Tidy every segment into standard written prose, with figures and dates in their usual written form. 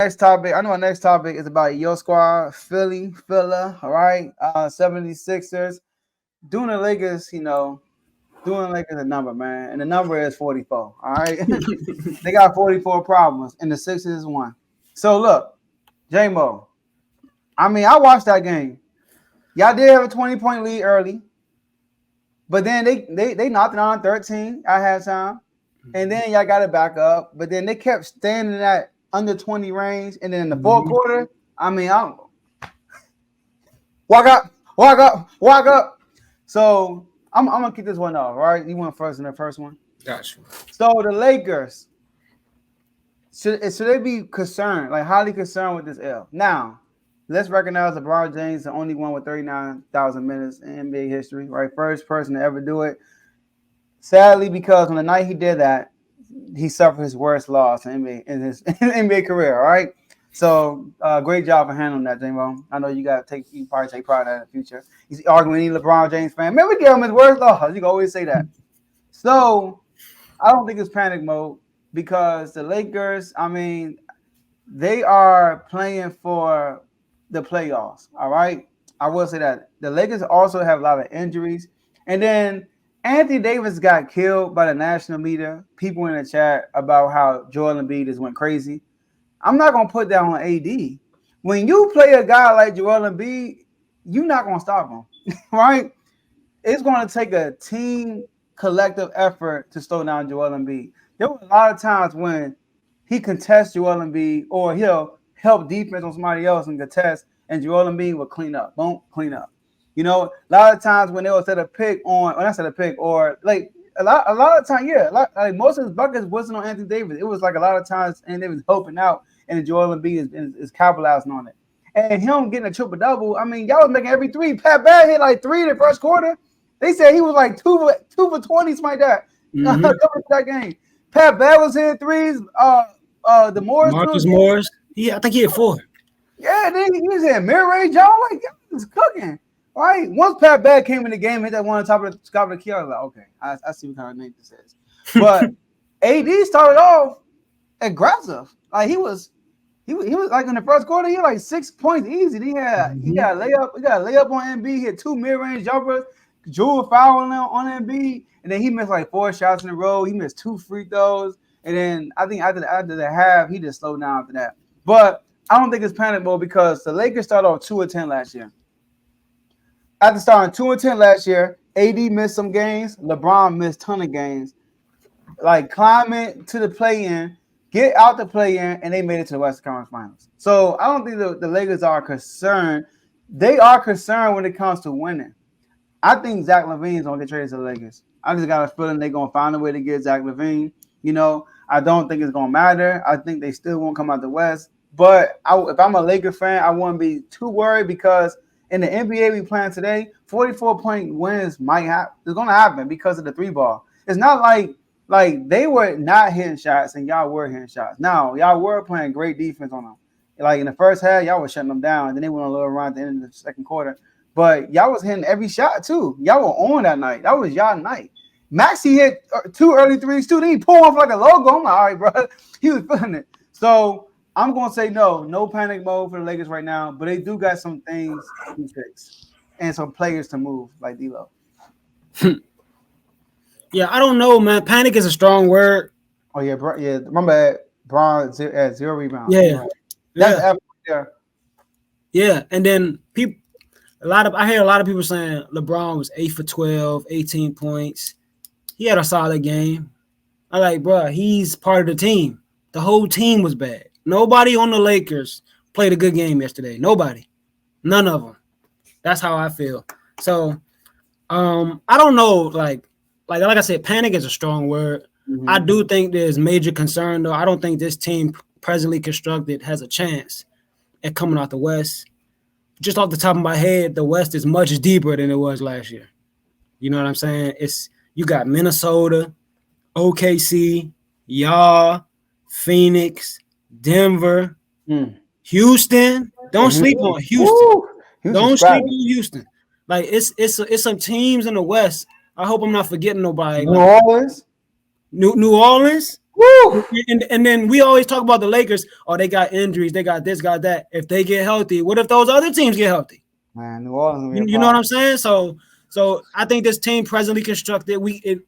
Next topic. I know our next topic is about your squad, Philly, all right? 76ers. Doing the Lakers, doing the Lakers a number, man. And the number is 44, all right? They got 44 problems, and the Sixers won. So look, J-Mo, I watched that game. Y'all did have a 20-point lead early, but then they knocked it on 13 at halftime, and then y'all got it back up. But then they kept standing at under 20 range, and then in the fourth quarter, I'm walk up. So I'm gonna kick this one off, right? You went first in the first one. Gotcha. So the Lakers, should they be concerned, like highly concerned with this L? Now, let's recognize LeBron James, the only one with 39,000 minutes in NBA history, right? First person to ever do it. Sadly, because on the night he did that, he suffered his worst loss in his NBA career. All right. So great job for handling that, J-Mo. I know you probably take pride in that in the future. He's arguing any LeBron James fan. Man, we give him his worst loss. You can always say that. So I don't think it's panic mode because the Lakers, they are playing for the playoffs. All right. I will say that. The Lakers also have a lot of injuries. And then Anthony Davis got killed by the national media. People in the chat about how Joel Embiid just went crazy. I'm not going to put that on AD. When you play a guy like Joel Embiid, you're not going to stop him, right? It's going to take a team collective effort to slow down Joel Embiid. There were a lot of times when he contests Joel Embiid or he'll help defense on somebody else and contest, and Joel Embiid will clean up. Boom, clean up. A lot of times when they will set a pick on, or not set a pick, or like a lot of times, like most of his buckets wasn't on Anthony Davis. It was like a lot of times Anthony Davis helping out, and Joel Embiid is capitalizing on it. And him getting a triple double, y'all was making every three. Pat Bev hit like 3 in the first quarter. They said he was like 2 for 20, something like that. That game. Pat Bev was hitting threes. The Morris, Marcus Morris, I think he had 4. Yeah, then he was hitting mid-range. Y'all like he was cooking. Right. Once Pat Bev came in the game, hit that one on top of the key, I was like, okay, I see what kind of name this is. But AD started off aggressive. Like he was like in the first quarter, he had like 6 points easy. He got a layup on Embiid, he had 2 mid-range jumpers, drew a foul on Embiid, and then he missed like 4 shots in a row. He missed 2 free throws, and then I think after the half, he just slowed down after that. But I don't think it's panic mode because the Lakers started off 2-10 last year. After starting 2-10 last year, AD missed some games. LeBron missed a ton of games. Like climbing to the play-in, get out the play-in, and they made it to the Western Conference Finals. So I don't think the Lakers are concerned. They are concerned when it comes to winning. I think Zach LaVine is going to get traded to the Lakers. I just got a feeling they're going to find a way to get Zach LaVine. I don't think it's going to matter. I think they still won't come out the West. But if I'm a Laker fan, I wouldn't be too worried because in the NBA we playing today, 44-point wins might happen. It's going to happen because of the 3-ball. It's not like they were not hitting shots and y'all were hitting shots. Now, y'all were playing great defense on them. Like in the first half, y'all was shutting them down. And then they went on a little run at the end of the second quarter. But y'all was hitting every shot too. Y'all were on that night. That was y'all night. Maxey hit 2 early threes too. Then he pulled off like a logo. I'm like, all right, bro. He was feeling it. So I'm going to say no panic mode for the Lakers right now, but they do got some things to fix and some players to move, like D-Lo. Yeah, I don't know, man. Panic is a strong word. Oh, yeah. Remember, Bron at 0 rebounds. Yeah. That's effort there. Yeah, and then I hear a lot of people saying LeBron was 8 for 12, 18 points. He had a solid game. I'm like, bro, he's part of the team. The whole team was bad. Nobody on the Lakers played a good game yesterday. Nobody. None of them. That's how I feel. So, I don't know. Like I said, panic is a strong word. Mm-hmm. I do think there's major concern, though. I don't think this team presently constructed has a chance at coming out the West. Just off the top of my head, the West is much deeper than it was last year. You know what I'm saying? You got Minnesota, OKC, y'all, Phoenix, Denver, Houston. Don't sleep on Houston. Don't sleep on Houston. Like it's some teams in the West. I hope I'm not forgetting nobody. New Orleans. New Orleans. Woo! And then we always talk about the Lakers. Oh, they got injuries. They got this, got that. If they get healthy, what if those other teams get healthy? Man, New Orleans gonna be a You know what problem. I'm saying? So I think this team presently constructed.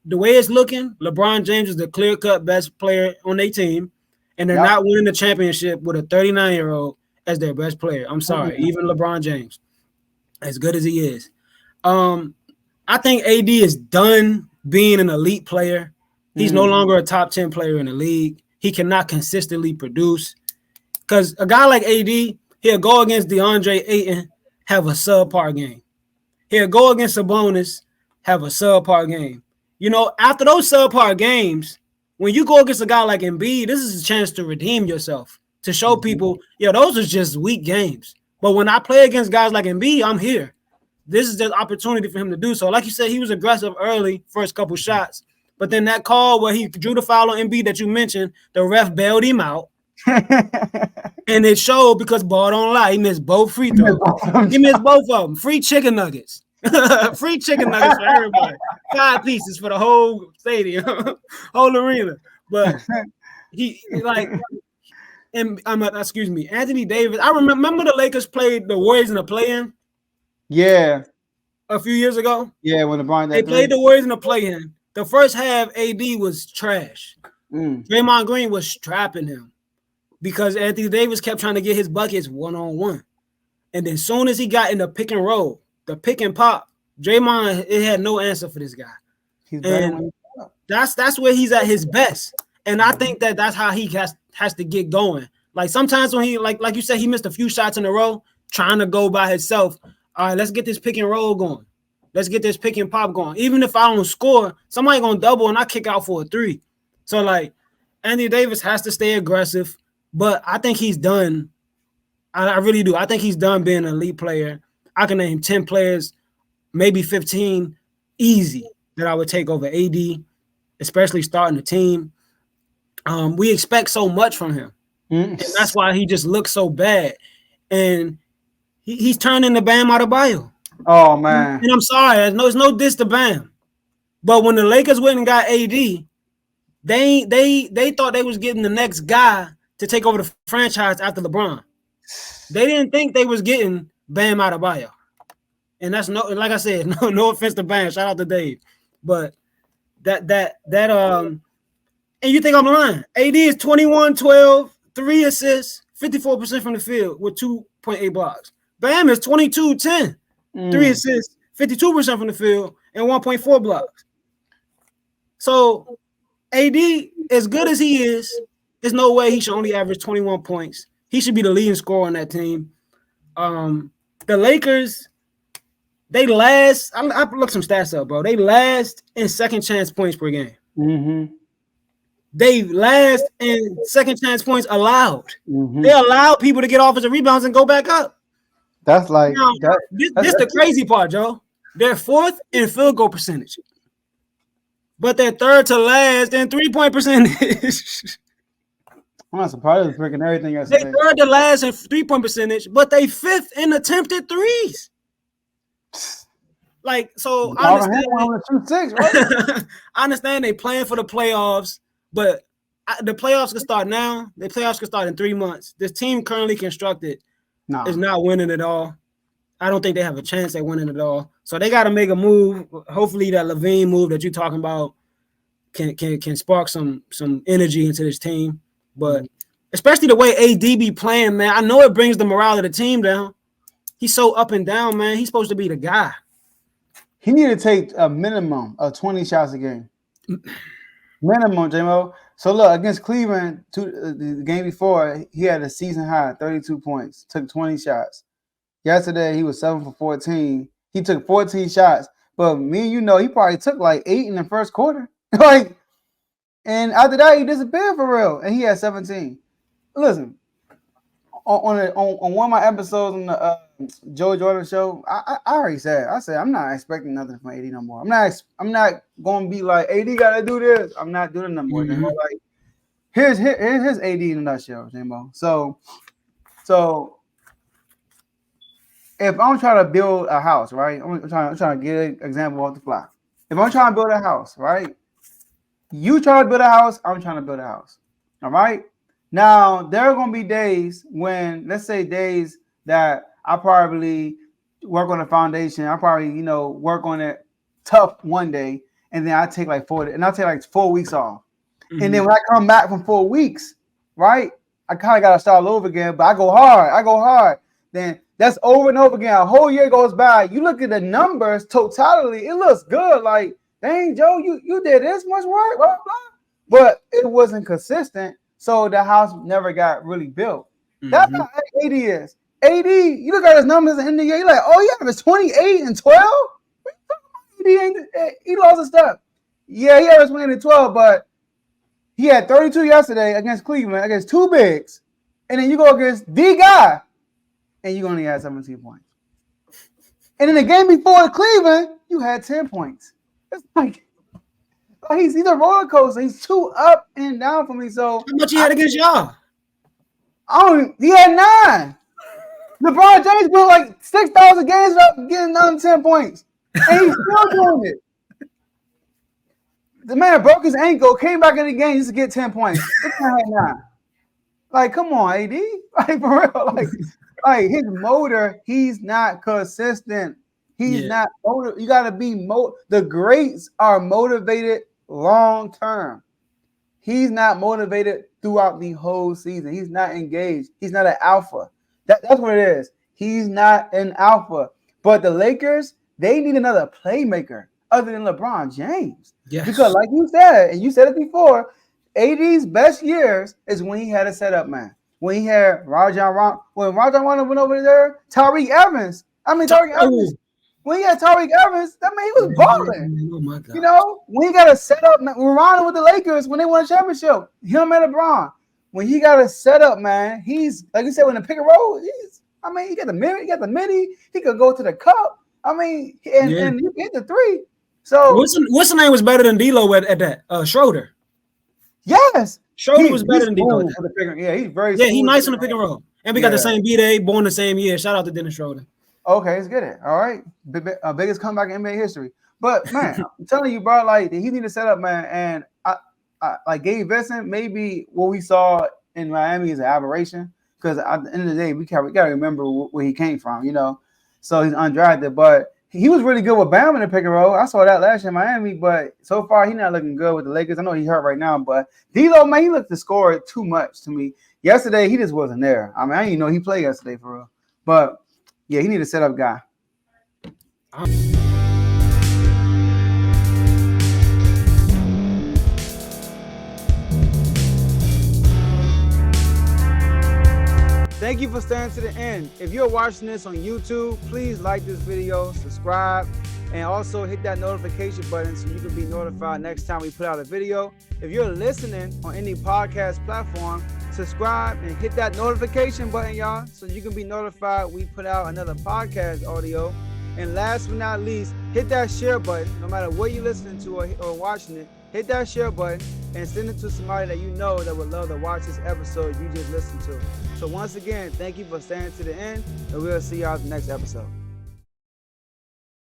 The way it's looking, LeBron James is the clear-cut best player on their team, and they're Yep. not winning the championship with a 39-year-old as their best player. I'm sorry, Mm-mm. even LeBron James, as good as he is. I think AD is done being an elite player. He's no longer a top 10 player in the league. He cannot consistently produce. Because a guy like AD, he'll go against DeAndre Ayton, have a subpar game. He'll go against Sabonis, have a subpar game. You know, after those subpar games, when you go against a guy like Embiid, this is a chance to redeem yourself, to show people, those are just weak games. But when I play against guys like Embiid, I'm here. This is the opportunity for him to do so. Like you said, he was aggressive early, first couple shots. But then that call where he drew the foul on Embiid that you mentioned, the ref bailed him out. And it showed because ball don't lie. He missed both free throws. He missed both of them. Free chicken nuggets. Free chicken nuggets for everybody. 5 pieces for the whole stadium, whole arena. But he excuse me, Anthony Davis. I remember the Lakers played the Warriors in the play-in. Yeah. A few years ago. Yeah, when LeBron they played the Warriors in the play-in. The first half, AD was trash. Draymond Green was trapping him because Anthony Davis kept trying to get his buckets one-on-one. And then as soon as he got in the pick and roll, the pick and pop, Draymond, it had no answer for this guy. And that's where he's at his best. And I think that's how he has to get going. Like sometimes when he, like you said, he missed a few shots in a row, trying to go by himself. All right, let's get this pick and roll going. Let's get this pick and pop going. Even if I don't score, somebody gonna double and I kick out for a 3. So like Anthony Davis has to stay aggressive, but I think he's done. I really do. I think he's done being an elite player. I can name 10 players, maybe 15, easy that I would take over AD, especially starting the team. We expect so much from him, and that's why he just looks so bad. And he's turning the Bam Adebayo. Oh man! And I'm sorry, it's no diss to Bam, but when the Lakers went and got AD, they thought they was getting the next guy to take over the franchise after LeBron. They didn't think they was getting Bam Adebayo, and that's like I said, no offense to Bam, shout out to Dave, but that and you think I'm lying? AD is 21-12, 3 assists, 54% from the field with 2.8 blocks. Bam is 22-10. 3 assists, 52% from the field, and 1.4 blocks. So, AD, as good as he is, there's no way he should only average 21 points. He should be the leading scorer on that team. The Lakers, they last. I looked some stats up, bro. They last in second chance points per game. They last in second chance points allowed. They allow people to get offensive rebounds and go back up. That's like this the crazy part, Joe. They're 4th in field goal percentage, but they're 3rd to last in 3-point percentage. I'm not surprised with freaking everything else. They're 3rd to last in 3-point percentage, but they 5th in attempted threes. Like, so I understand. I understand they playing for the playoffs, but the playoffs can start now. The playoffs can start in 3 months. This team currently constructed is not winning at all. I don't think they have a chance at winning at all. So they got to make a move. Hopefully that Levine move that you're talking about can spark some energy into this team. But especially the way AD be playing, man, I know it brings the morale of the team down. He's so up and down, man. He's supposed to be the guy. He need to take a minimum of 20 shots a game. Minimum, J-Mo. So look, against Cleveland, the game before, he had a season high, 32 points, took 20 shots. Yesterday, he was 7 for 14. He took 14 shots. But me and he probably took like 8 in the first quarter. And after that, he disappeared for real. And he had 17. Listen, on one of my episodes on the Joe Jordan show, I already said, I'm not expecting nothing from AD no more. I'm not going to be like, AD got to do this. I'm not doing it no more. Like, here's AD in a nutshell, J-Mo. So if I'm trying to build a house, right? I'm trying to get an example off the fly. If I'm trying to build a house, right? You try to build a house, I'm trying to build a house. All right. Now there are gonna be days when, let's say, days that I probably work on the foundation. I probably, work on it tough one day, and then I take like 4 weeks off. Mm-hmm. And then when I come back from 4 weeks, right, I kind of gotta start all over again. But I go hard. Then that's over and over again. A whole year goes by. You look at the numbers totality, it looks good. Like, dang, Joe, you did this much work, blah, blah. But it wasn't consistent, so the house never got really built. Mm-hmm. That's how AD is. AD, you look at his numbers in the year, you're like, oh yeah, it's 28 and 12. He lost his stuff. Yeah, he averaged 28 and 12, but he had 32 yesterday against Cleveland, against two bigs, and then you go against the guy, and you only had 17 points. And in the game before Cleveland, you had 10 points. It's like he's a roller coaster. He's too up and down for me. So how much he had against y'all? He had 9. LeBron James built like 6,000 games up, getting another 10 points, and he's still doing it. The man broke his ankle, came back in the game just to get 10 points. This man had 9. Like, come on, AD. Like, for real. Like his motor, he's not consistent. He's not motivated. You got to be the greats are motivated long term. He's not motivated throughout the whole season. He's not engaged. He's not an alpha. That's what it is. He's not an alpha. But the Lakers, they need another playmaker other than LeBron James. Yes. Because like you said, and you said it before, AD's best years is when he had a setup man. When he had Rajon Rondo went over there, Tariq Evans. When he had Tariq Evans, that man, he was balling. Oh my God. When he got a setup man, when Rondo with the Lakers, when they won a championship, him and LeBron. When he got a setup man, he's, like you said, when the pick and roll, he got the midi, he could go to the cup. And you hit the three. So what's the name was better than D'Lo at that? Schroeder. Yes. Schroeder was better than D'Lo. Yeah, he's very. Yeah, he's nice on the pick and roll. And we got the same B-Day, born the same year. Shout out to Dennis Schroeder. Okay, let's get it. All right. Biggest comeback in NBA history. But, man, I'm telling you, bro, like, he need to set up, man. And I like Gabe Vincent, maybe what we saw in Miami is an aberration. Because at the end of the day, we got to remember where he came from, So he's undrafted. But he was really good with Bam in the pick and roll. I saw that last year in Miami. But so far, he's not looking good with the Lakers. I know he's hurt right now. But D'Lo, man, he looked to score too much to me. Yesterday, he just wasn't there. I didn't even know he played yesterday for real. But yeah, he need a setup guy. Thank you for staying to the end. If you're watching this on YouTube, please like this video, subscribe, and also hit that notification button so you can be notified next time we put out a video. If you're listening on any podcast platform, subscribe and hit that notification button, y'all, so you can be notified we put out another podcast audio. And last but not least, hit that share button. No matter what you're listening to or watching it, hit that share button and send it to somebody that you know that would love to watch this episode you just listened to. So once again, thank you for staying to the end, and we'll see y'all in the next episode.